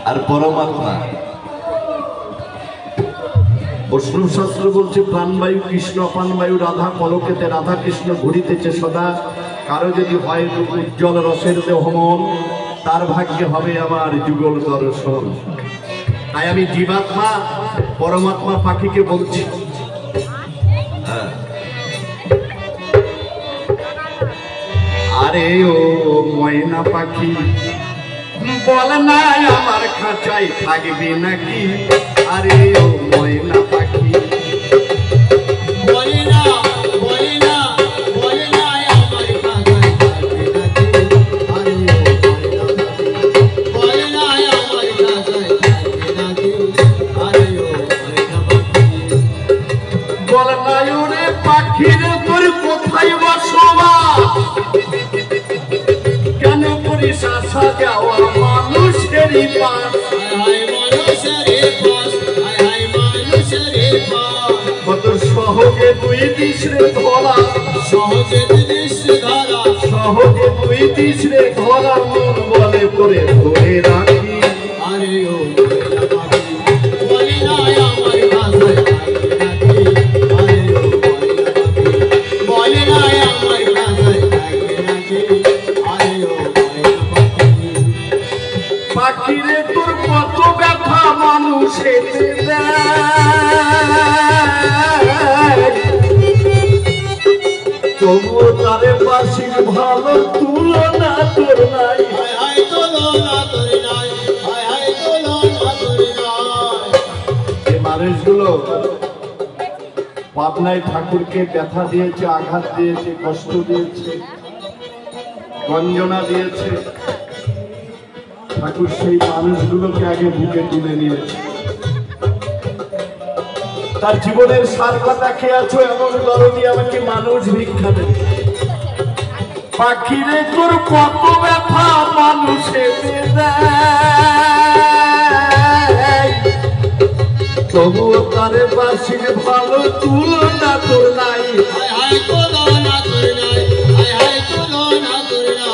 আর পরমাত্মা। বৈষ্ণব শাস্ত্র বলছে প্রাণবায়ু কৃষ্ণ, অপানবায়ু রাধা, পলকেতে রাধা কৃষ্ণ ঘুরিতেছে সদা। কারো যদি হয় উজ্জ্বল রসের দেহমন, তার ভাগ্যে হবে আমার যুগল দর্শন। তাই আমি জীবাত্মা পরমাত্মা পাখিকে বলছি, আরে ও ময়না পাখি, বল না আমার খাঁচায় থাকবি নাকি? আরে ও ময়না পাখি, বলে না বলে না বলে না আমার খাঁচায় থাকবি নাকি? আরে ও ময়না পাখি, বলে না আমার খাঁচায় থাকবি নাকি? আরে ও ময়না পাখি, বল না ওরে পাখি রে তোর কোথায় বসবাস? কেন করিস আসা যাওয়া মানুষেরই পাশ? হায় মানুষের পাশ, হায় মানুষের পাশ, কত সহজে তুই দিস রে ধরা, সহজে দিস ধরা, সহজে তুই দিস রে ধরা, মন বলে করে ধরে রাখি। আরে ও ময়না পাখি, বলে না আমার খাঁচায় থাকবি নাকি? আরে ও ময়না পাখি, বলে না আমার খাঁচায় থাকবি নাকি? আরে ও ময়না পাখি, পাখি রে তোর কত ব্যথা মানুষের তবুও তারে বাসির ভালো তুলনা তোর নাই। হায় হায় তুলনা তোর নাই, হায় হায় তুলনা তোর নাই। এই মানুষগুলো পাবনায় ঠাকুরকে ব্যথা দিয়েছে, আঘাত দিয়েছে, কষ্ট দিয়েছে, গঞ্জনা দিয়েছে। ঠাকুর সেই মানুষগুলোকে আগে বুকে তুলে নিয়েছে। তার জীবনের সার কথা খেয়ে আছো, এমন দরদি আমাকে মানুষ ভিক্ষা দেবে। পাখিরে তোর কত ব্যথা মানুষে দেয়, তবুও তারে বাসির ভালো তুলনা তোর নাই। হায় হায় তুলনা তোর নাই, হায় হায় তুলনা তোর নাই।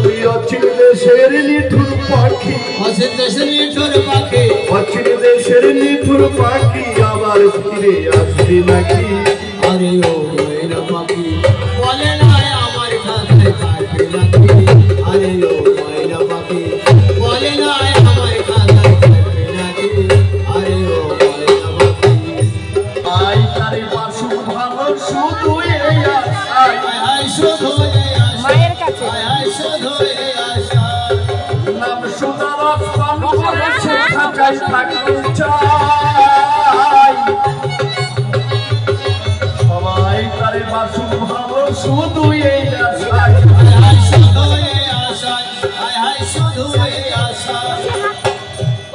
তুই অচিন দেশের নিঠুর পাখি, অচিন দেশের নিঠুর পাখি, অচিন দেশের নিঠুর পাখি, আবার ফিরে আসবি নাকি? আরে ও ময়না পাখি, বলে না আমার খাঁচায় থাকবি নাকি? আরে ও ময়না পাখি, বলে না আমার খাঁচায় থাকবি নাকি? আরে ও ময়না পাখি, আই তারে বাসুর ভালো শুধু এই আশায়, হায় হায় শুধু এই আশা, মায়ের কাছে হায় হায় শুধু এই আশা। নাম সুদারস পান করে সে খাঁচায় থাকতে চাই। সবাই তারে বাসুর ভালো শুধু এই আশায়, হায় হায় শুধু এই আশা, হায় হায় শুধু এই আশা।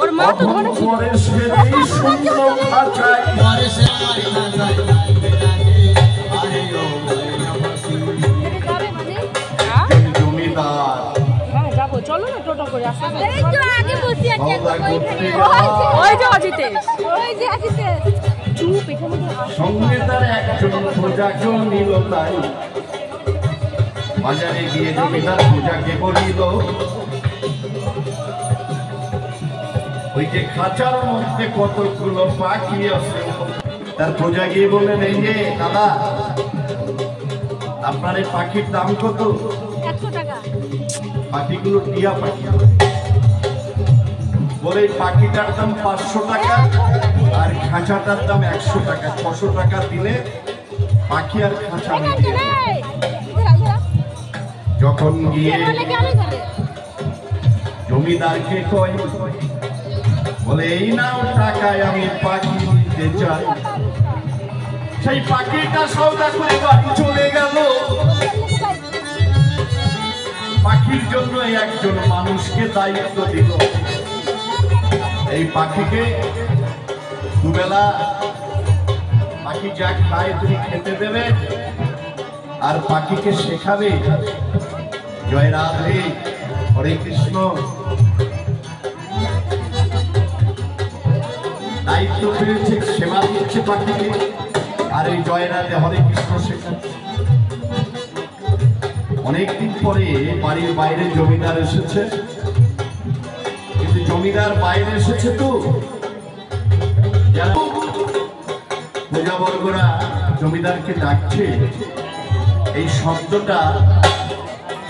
ওর মা তো অহং ধরেছিল। করে সে এই শূন্য খাঁচায়, মরে সে আমার খাঁচায় থাকবে নাকি? আরে ও ময়না পাখি, যাবে মানে? হ্যাঁ? জমিদার হ্যাঁ যাবো, চলো না টোটো করে আসতে। এই তো আগে বসে আছে আমরা ঘুরতে ওই যে অজিতেশ, ওই যে আসিতে চুপ এখানে দিয়ে হাস। সঙ্গে তার একজন প্রজাকেও নিল, তাই বাজারে গিয়ে জমিদার প্রজাকে বলিল, ওই যে খাঁচার মধ্যে কতগুলো পাখি আছে। তার প্রজা গিয়ে বললেন, এই যে দাদা, আপনার এই পাখির দাম কত? 100 টাকা। পাখিগুলো টিয়া পাখি। বলে এই পাখিটার দাম 500 টাকা আর খাঁচাটার দাম 100 টাকা। 600 টাকা দিলে পাখি আর খাঁচা মিলিয়ে দেবে। যখন গিয়ে জমিদারকে কয়, বলে এই নাও টাকায় আমি পাখি নিতে চাই। সেই পাখিটা সওদা করে বাড়ি চলে গেল। পাখির জন্য একজন মানুষকে দায়িত্ব দিল, এই পাখিকে দুবেলা পাখি যা খায় তুমি খেতে দেবে, আর পাখিকে শেখাবে জয় রাধে, হরে কৃষ্ণ। দায়িত্ব পেয়েছে, সেবা দিচ্ছে পাখিকে, আর এই জয় রাধে হরে কৃষ্ণ শেখাচ্ছে। অনেকদিন পরে বাড়ির বাইরে জমিদার এসেছে, কিন্তু জমিদার বাইরে এসেছে তো, প্রজাবর্গরা জমিদারকে ডাকছে। এই শব্দটা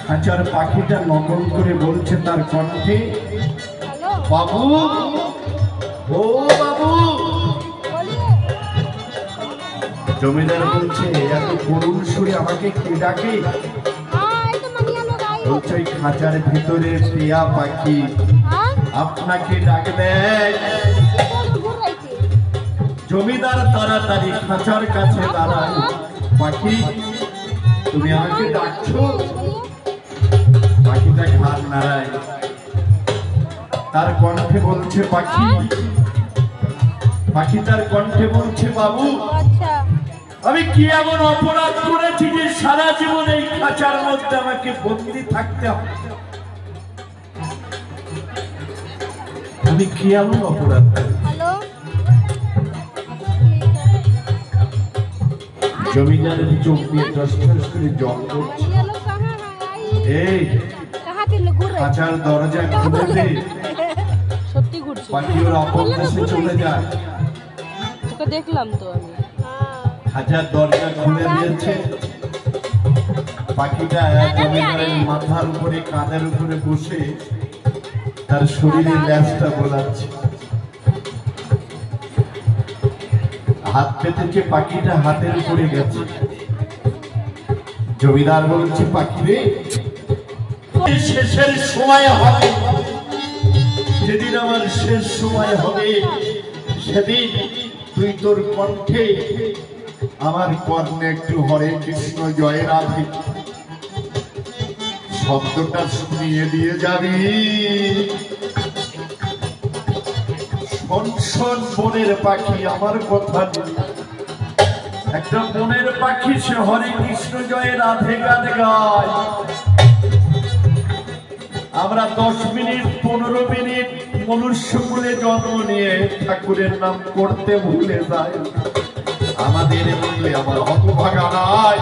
খাঁচার পাখিটা নকল করে বলছে তার কণ্ঠে, হ্যালো বাবু, ও বাবু। জমিদার বলছে এত করুণ সুরে আমাকে কে ডাকে? हाँ ये तो मनिया लोग आई हो বলছে ওই খাঁচার ভিতরে টিয়া পাখি हाँ আপনাকে ডাকে দেয়। घूर रही थी জমিদার তাড়াতাড়ি খাঁচার কাছে দাঁড়ায়, পাখি তুমি আমাকে ডাকছো? পাখিটা ঘাড় নাড়ায়, তার কণ্ঠে বলছে পাখি, পাখি তার কণ্ঠে বলছে বাবু, अच्छा আমি কি এমন অপরাধ করেছি যে সারা জীবন এই খাঁচার মধ্যে আমাকে বন্দি থাকতে হবে? আমি কি এমন অপরাধ করেছি? हेलो জমিদারের চোখ দিয়ে টস টস করে জল পড়ছে। मनिया लोग कहाँ है आई এই कहाँ थे लोग घूर रहे খাঁচার দরজা খুলে দে, সত্যি ঘুরছে। পাখি ওর আপন দেশে চলে যায়। তোকে দেখলাম তো আমি। খাঁচার দরজা খুলে দিয়েছে, পাখিটা জমিদারের মাথার উপরে কাঁধের উপরে বসে তার শরীরের ল্যাজটা বোলাচ্ছে। হাত পেতেছে, পাখিটা হাতের উপরে গেছে। জমিদার বলছে পাখি রে, শেষের সময় হবে, যেদিন আমার শেষ সময় হবে সেদিন তুই তোর কণ্ঠে আমার কর্ণে একটু হরে কৃষ্ণ জয় রাধে শব্দটা শুনিয়ে দিয়ে যাবি। শোন শোন বনের পাখি, আমার কথা নেই, একটা বনের পাখি, সে হরে কৃষ্ণ জয় রাধে গান গায়। আমরা 10 মিনিট 15 মিনিট মনুষ্যকুলে জন্ম নিয়ে ঠাকুরের নাম করতে ভুলে যাই। আমাদের মধ্যে আমার হতভাগা নাই,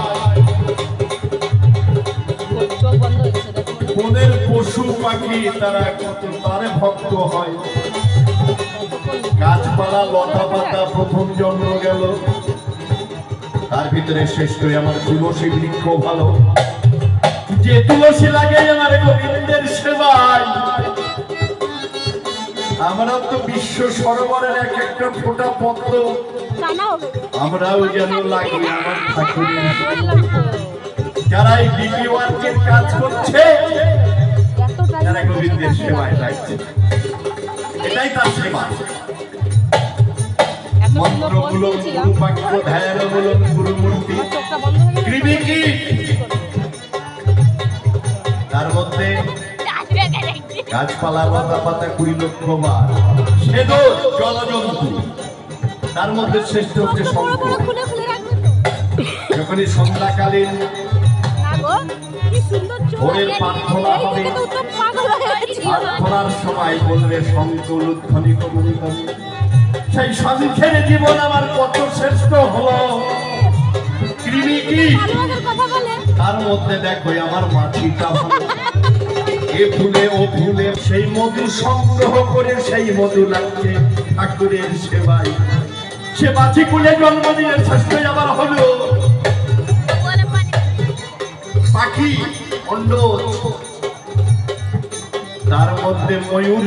চোখ বন্ধ হয়ে গেছে দেখো। বনের পশু পাখি তারা কত তারে ভক্ত হয়। গাছপালা লতা পাতা প্রথম জন্ম গেল, তার ভিতরে শ্রেষ্ঠ আমার তুলসী বৃক্ষ ভালো, যে তুলসী লাগে আমার গোবিন্দের সেবায়। আমরা তো বিশ্ব সরোবরের এক একটা ফোঁটা পদ্ম, काना हो गई আমরাও যেন লাগি আমার ঠাকুরের। বললাম তো। যারা এই ডিপি ওয়ার্কের কাজ করছে एतो তারা टाइम গোবিন্দের সেবায় লাগছে, এটাই তার সেবা। এত সুন্দর মন্ত্রমূলক বলছিলাম, গুরু বাক্য ধ্যানমূলক গুরুমূর্তি আমার চোখটা বন্ধ হয়ে গেল। কৃমি কি তার মধ্যে গাছপালা লতা পাতা 20 লক্ষ বার, সেদো জলজন্তু, তার মধ্যে শ্রেষ্ঠ হচ্ছে শঙ্খ। खुले खुले रखबे तो যখনই সন্ধ্যাকালীন ना गो की सुंदर चोर ভোরের প্রার্থনা হবে, तो तो पागल हो गए প্রার্থনার সময় বলবে শঙ্খ উলুধ্বনি করি করি, সেই শঙ্খের জীবন আমার কত শ্রেষ্ঠ হলো। কৃমি কি আমাদের কথা বলে তার মধ্যে দেখো আমার মাছিটা ভালো, এ ফুলে ও ফুলে সেই মধু সংগ্রহ করে সেই মধু লাগছে ঠাকুরের সেবায়। সে মাছি কুলে জন্ম দিয়ে শ্রেষ্ঠ আবার হলো পাখি অন্য, তার মধ্যে ময়ূর